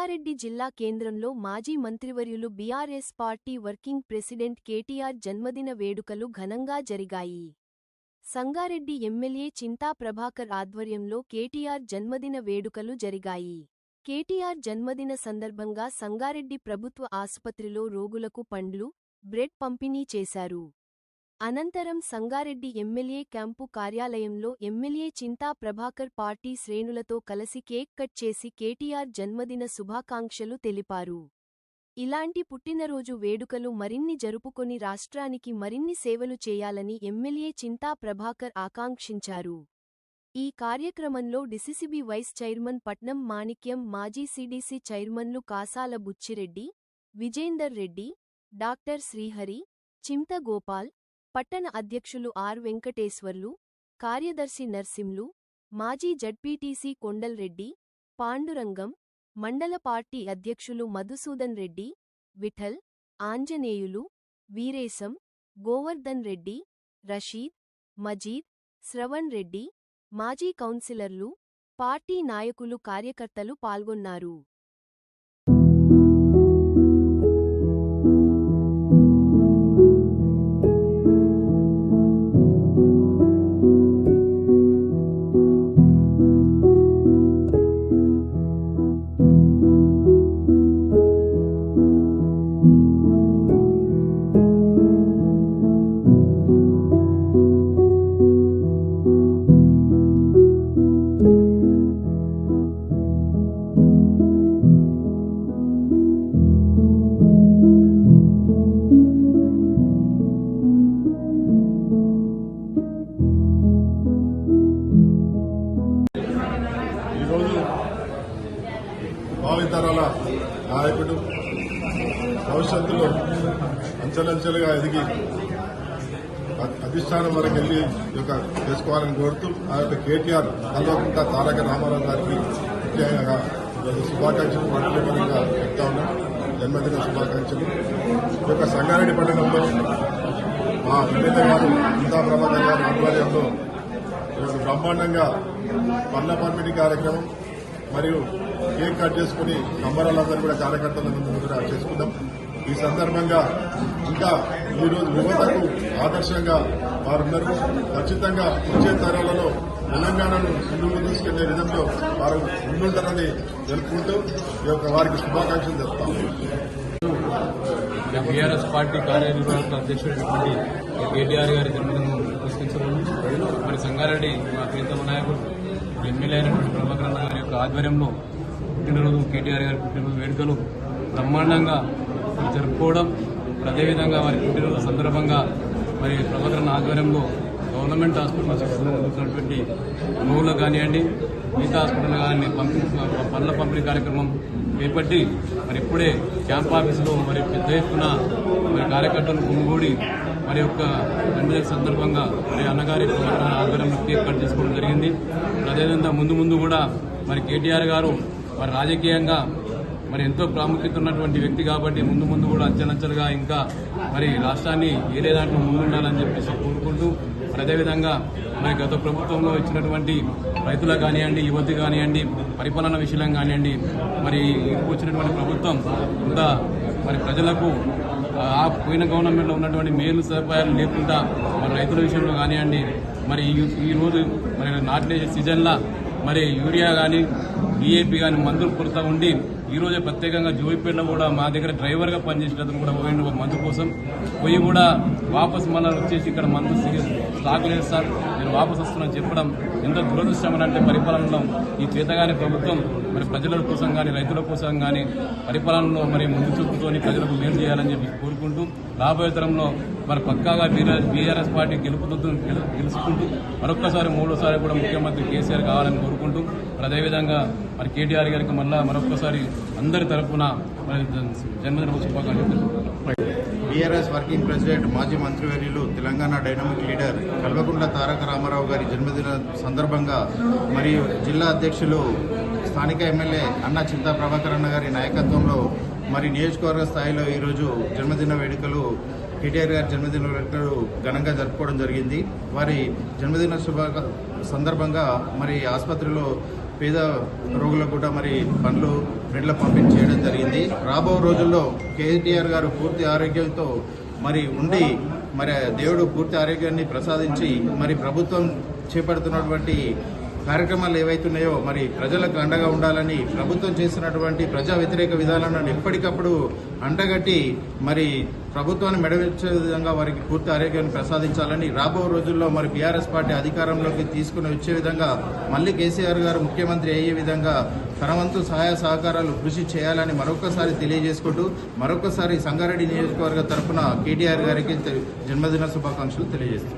సంగారెడ్డి జిల్లా కేంద్రంలో మాజీ మంత్రివర్యులు BRS party working president KTR జన్మదిన వేడుకలు ఘనంగా జరిగాయి. సంగారెడ్డి ఎమ్మెల్యే చింతా ప్రభాకర్ ఆధ్వర్యంలో కేటీఆర్ జన్మదిన వేడుకలు జరిగాయి. కేటీఆర్ జన్మదిన సందర్భంగా సంగారెడ్డి ప్రభుత్వ ఆసుపత్రిలో రోగులకు పండ్లు, బ్రెడ్ పంపిణీ చేశారు. అనంతరం సంగారెడ్డి ఎమ్మెల్యే క్యాంపు కార్యాలయంలో ఎమ్మెల్యే చింతా ప్రభాకర్ పార్టీ శ్రేణులతో కలిసి కేక్ కట్ చేసి కేటీఆర్ జన్మదిన శుభాకాంక్షలు తెలిపారు. ఇలాంటి పుట్టినరోజు వేడుకలు మరిన్ని జరుపుకొని రాష్ట్రానికి మరిన్ని సేవలు చేయాలని ఎమ్మెల్యే చింతా ప్రభాకర్ ఆకాంక్షించారు. ఈ కార్యక్రమంలో డీసీసీబీ వైస్ చైర్మన్ పట్నం మాణిక్యం, మాజీ సీడీసీ చైర్మన్లు కాసాల బుచ్చిరెడ్డి, విజేందర్ రెడ్డి, డాక్టర్ శ్రీహరి, చింత గోపాల్, పట్టణ అధ్యక్షులు ఆర్ వెంకటేశ్వర్లు, కార్యదర్శి నర్సింలు, మాజీ జడ్పీటీసీ కొండల్ రెడ్డి, పాండురంగం, మండల పార్టీ అధ్యక్షులు మధుసూదన్ రెడ్డి, విఠల్, ఆంజనేయులు, వీరేశం, గోవర్ధన్ రెడ్డి, రషీద్, మజీద్, శ్రవణ్ రెడ్డి, మాజీ కౌన్సిలర్లు, పార్టీ నాయకులు, కార్యకర్తలు పాల్గొన్నారు. భావితరాల నాయకుడు, భవిష్యత్తులో అంచెలంచెలుగా ఎదిగి అధిష్టానం వరకు వెళ్లి చేసుకోవాలని కోరుతూ ఆ యొక్క కేటీఆర్ కల్వకుంట్ల తారక రామారావు గారికి ముఖ్యంగా శుభాకాంక్షలు మనస్ఫూర్తిగా చెప్తా ఉన్నాం. జన్మదిన శుభాకాంక్షలు. ఈ యొక్క సంగారెడ్డి పట్టణంలో మా ఎమ్మెల్యే గారు చింతా ప్రభాకర్ గారి ఆధ్వర్యంలో బ్రహ్మాండంగా పళ్ళ పంపిణీ కార్యక్రమం మరియు కేక్ కట్ చేసుకుని సంబరాలందరూ కూడా కార్యకర్తలందరూ కూడా చేసుకుందాం. ఈ సందర్భంగా ఇంకా ఈరోజు యువతకు ఆదర్శంగా వారందరూ ఖచ్చితంగా వచ్చే తరాలలో తెలంగాణను ముందుకు తీసుకెళ్లే విధంలో వారు ముందుంటారని తెలుపుకుంటూ ఈ యొక్క వారికి శుభాకాంక్షలు చెప్తాం. బీఆర్ఎస్ పార్టీ కార్యనిర్వాహక అధ్యక్షుడు కేటీఆర్ గారి జన్మదినం పురస్కరించుకుని మరి సంగారెడ్డి మా ప్రీతమ నాయకుడు ఎమ్మెల్యే అయినటువంటి ప్రభాకర్ గారి యొక్క ఆధ్వర్యంలో పుట్టినరోజు కేటీఆర్ గారి పుట్టినరోజు వేడుకలు బ్రహ్మాండంగా జరుపుకోవడం, అదేవిధంగా వారి పుట్టినరోజు సందర్భంగా మరి ప్రభాకర్ ఆధ్వర్యంలో గవర్నమెంట్ హాస్పిటల్ జరుగుతున్నటువంటి నోవులు కానివ్వండి, మిగతా హాస్పిటల్ కానీ పనుల పంపిణీ కార్యక్రమం చేపట్టి మరి ఇప్పుడే క్యాంప్ ఆఫీసులో మరి పెద్ద ఎత్తున మరి కార్యకర్తలు గుమిగూడి మరి యొక్క జన్మదిన సందర్భంగా మరి అన్నగారి ఆధ్వర్యంలో కేక్ కట్ చేసుకోవడం జరిగింది. అదేవిధంగా ముందు కూడా మరి కేటీఆర్ గారు మరి రాజకీయంగా మరి ఎంతో ప్రాముఖ్యత ఉన్నటువంటి వ్యక్తి కాబట్టి ముందు కూడా అంచెలంచెలుగా ఇంకా మరి రాష్ట్రాన్ని ఏదే దాంట్లో ముందుండాలని చెప్పేసి కోరుకుంటూ మరి అదేవిధంగా మరి గత ప్రభుత్వంలో ఇచ్చినటువంటి రైతులకు కానివ్వండి, యువతి కానివ్వండి, పరిపాలన విషయం కానివ్వండి, మరి వచ్చినటువంటి ప్రభుత్వం ఇంత మరి ప్రజలకు ఆ పోయిన గవర్నమెంట్లో ఉన్నటువంటి మేలు సదుపాయాలు లేకుండా మరి రైతుల విషయంలో కానివ్వండి, మరి ఈరోజు మరి నాట్లే సీజన్లా మరి యూరియా కానీ, డిఏపి కానీ మందులు కొరత ఉండి ఈరోజే ప్రత్యేకంగా జోయిపేటలో కూడా మా దగ్గర డ్రైవర్గా పనిచేసేటప్పుడు కూడా పోయిండు మందు కోసం. పోయి కూడా వాపసు మళ్ళీ వచ్చేసి ఇక్కడ మందు స్టాక్ లేదు సార్, నేను వాపసు వస్తున్నాను చెప్పడం ఎంత దురదృష్టం అంటే పరిపాలనలో ఈ చేతగాని ప్రభుత్వం మరి ప్రజల కోసం కానీ, రైతుల కోసం కానీ పరిపాలనలో మరి ముందు చూపుతోని ప్రజలకు మేలు చేయాలని చెప్పి కోరుకుంటూ రాబోయే తరంలో మరి పక్కాగా బీఆర్ఎస్ పార్టీ గెలుచుకుంటూ మరొక్కసారి మూడోసారి కూడా ముఖ్యమంత్రి కేసీఆర్ కావాలని కోరుకుంటూ అదేవిధంగా మరి కేటీఆర్ గారికి మరొక్కసారి అందరి తరఫున జన్మదిన శుభాకాంక్షలు. బీఆర్ఎస్ వర్కింగ్ ప్రెసిడెంట్, మాజీ మంత్రివర్యులు, తెలంగాణ డైనమిక్ లీడర్ కల్వకుంట్ల తారక రామారావు గారి జన్మదిన సందర్భంగా మరియు జిల్లా అధ్యక్షులు స్థానిక ఎమ్మెల్యే అన్న చింతా ప్రభాకర్ అన్న గారి నాయకత్వంలో మరి నియోజకవర్గ స్థాయిలో ఈరోజు జన్మదిన వేడుకలు కేటీఆర్ గారి జన్మదిన వేడుకలు ఘనంగా జరుపుకోవడం జరిగింది. వారి జన్మదిన సందర్భంగా మరి ఆసుపత్రిలో పేద రోగులకు కూడా మరి పండ్లు బ్రెడ్ల పంపిణీ చేయడం జరిగింది. రాబో రోజుల్లో కేటీఆర్ గారు పూర్తి ఆరోగ్యంతో మరి ఉండి మరి దేవుడు పూర్తి ఆరోగ్యాన్ని ప్రసాదించి మరి ప్రభుత్వం చేపడుతున్నటువంటి కార్యక్రమాలు ఏవైతున్నాయో మరి ప్రజలకు అండగా ఉండాలని ప్రభుత్వం చేసినటువంటి ప్రజా వ్యతిరేక విధానాలను ఎప్పటికప్పుడు అండగట్టి మరి ప్రభుత్వాన్ని మెడవించే విధంగా వారికి పూర్తి ఆరోగ్యాన్ని ప్రసాదించాలని రాబో రోజుల్లో మరి బీఆర్ఎస్ పార్టీ అధికారంలోకి తీసుకుని వచ్చే విధంగా మళ్ళీ కేసీఆర్ గారు ముఖ్యమంత్రి అయ్యే విధంగా తనవంతు సహాయ సహకారాలు కృషి చేయాలని మరొకసారి తెలియజేసుకుంటూ మరొకసారి సంగారెడ్డి నియోజకవర్గ తరఫున కేటీఆర్ గారికి జన్మదిన శుభాకాంక్షలు తెలియజేస్తున్నాను.